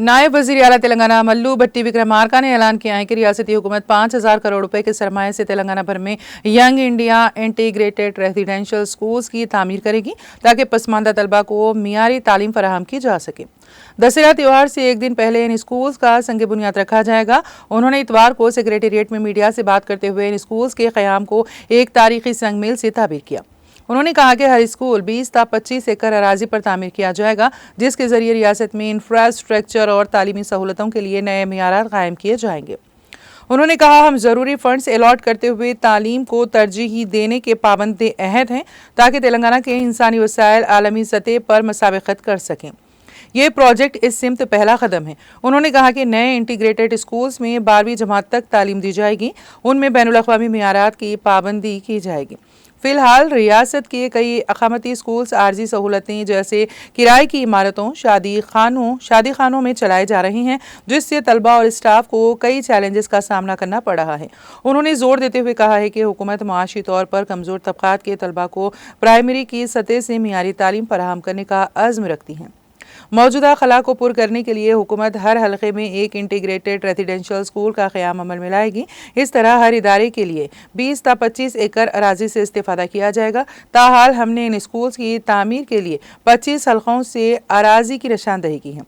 नायब वज़ीर आला तेलंगाना मल्लू भट्टी विक्रमार्का ने ऐलान किया है कि रियासती हुकूमत 5,000 करोड़ रुपए के सरमाए से तेलंगाना भर में young India integrated residential schools की तामीर करेगी ताकि पसमानदा तलबा को मियारी तालीम फराहम की जा सके। दशहरा त्यौहार से एक दिन पहले इन स्कूल्स का संग बुनियाद रखा जाएगा। उन्होंने इतवार को सेक्रेटेरिएट में मीडिया से बात करते हुए इन स्कूल्स के क़याम को एक तारीखी संग मील से ताबीर किया। उन्होंने कहा कि हर स्कूल 20 ता 25 एकड़ अराजी पर तामीर किया जाएगा, जिसके जरिए रियासत में इंफ्रास्ट्रक्चर और तालीमी सहूलतों के लिए नए मियारात कायम किए जाएंगे। उन्होंने कहा, हम ज़रूरी फंड्स अलॉट करते हुए तालीम को तरजीह देने के पाबंद अहद हैं ताकि तेलंगाना के इंसानी वसाइल आलमी सतह पर मुसाबकत कर सकें। ये प्रोजेक्ट इस सिमत पहला कदम है। उन्होंने कहा कि नए इंटीग्रेटेड स्कूल्स में 12वीं जमात तक तालीम दी जाएगी, उनमें बैनुल-अक़वामी मियारात की पाबंदी की जाएगी। फिलहाल रियासत के कई अक़ामती स्कूल्स आर्जी सहूलतें जैसे किराए की इमारतों, शादी खानों में चलाए जा रहे हैं, जिससे तलबा और स्टाफ को कई चैलेंजेस का सामना करना पड़ रहा है। उन्होंने जोर देते हुए कहा है कि हुकूमत माशी तौर पर कमज़ोर तबक़ात के तलबा को प्राइमरी की सतह से मियारी तालीम फराहम करने का अज़्म रखती हैं। मौजूदा खला को पुर करने के लिए हुकूमत हर हलके में एक इंटीग्रेटेड रेजिडेंशियल स्कूल का क़याम अमल में लाएगी। इस तरह हर इदारे के लिए 20 ता 25 एकड़ अराजी से इस्तेफादा किया जाएगा। ताहाल हमने इन स्कूल्स की तामीर के लिए 25 हलकों से अराजी की निशानदही की है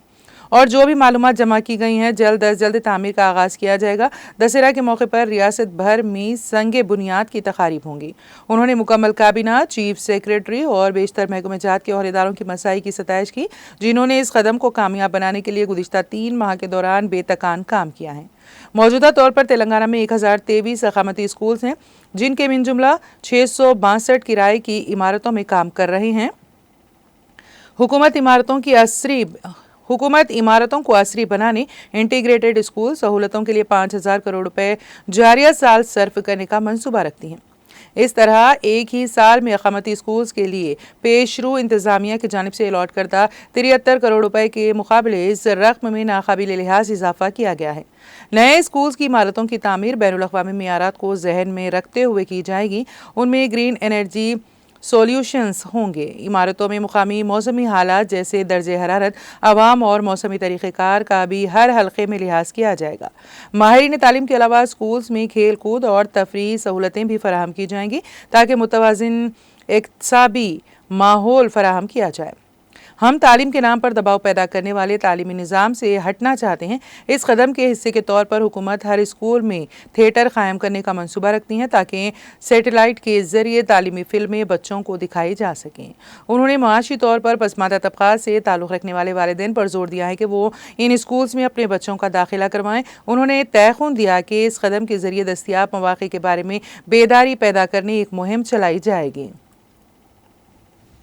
और जो भी मालूमात जमा की गई हैं जल्द अज जल्द तामीर का आगाज़ किया जाएगा। दशहरा के मौके पर रियासत भर में संगे बुनियाद की तकारीब होंगी। उन्होंने मुकम्मल काबीना, चीफ सेक्रेटरी और बेशतर महकमे जात के अहदेदारों की मसाई की सताइश की, जिन्होंने इस कदम को कामयाब बनाने के लिए गुज़िश्ता 3 माह के दौरान बेतकान काम किया है। मौजूदा तौर पर तेलंगाना में 1023 अक़ामती स्कूल्स हैं, जिनके मिन जुमला 662 किराए की इमारतों में काम कर रहे हैं। हुकूमत इमारतों को असरी बनाने, इंटीग्रेटेड स्कूल सहूलतों के लिए 5,000 करोड़ रुपए जारिया साल सर्फ करने का मंसूबा रखती है। इस तरह एक ही साल में अक़ामती स्कूल्स के लिए पेशरू इंतज़ामिया की जानिब से अलॉट करदा 73 करोड़ रुपए के मुकाबले इस रकम में नाकाबिल लिहाज इजाफा किया गया है। नए स्कूल्स की इमारतों की तामीर बैनुल-अक़वामी मियारात को जहन में रखते हुए की जाएगी। उनमें ग्रीन एनर्जी सॉल्यूशंस होंगे। इमारतों में मुकामी मौसमी हालात जैसे दर्जे हरारत, अवाम और मौसमी तरीक़ेकार का भी हर हल्के में लिहाज किया जाएगा। माहिरीन तालीम के अलावा स्कूल्स में खेल कूद और तफरीही सहूलतें भी फराहम की जाएंगी ताकि मुतवाज़िन इक़्तिसादी माहौल फराहम किया जाए। हम तालीम के नाम पर दबाव पैदा करने वाले तालीमी निज़ाम से हटना चाहते हैं। इस कदम के हिस्से के तौर पर हुकूमत हर स्कूल में थिएटर कायम करने का मंसूबा रखती है ताकि सैटेलाइट के ज़रिए तालीमी फिल्में बच्चों को दिखाई जा सकें। उन्होंने माशी तौर पर पसमानदा तबक़ात से ताल्लुक़ रखने वाले वालिदैन पर जोर दिया है कि वो इन स्कूल्स में अपने बच्चों का दाखिला करवाएं। उन्होंने तयख़ुन दिया कि इस कदम के ज़रिए दस्तियाब मौक़े के बारे में बेदारी पैदा करने एक मुहिम चलाई जाएगी।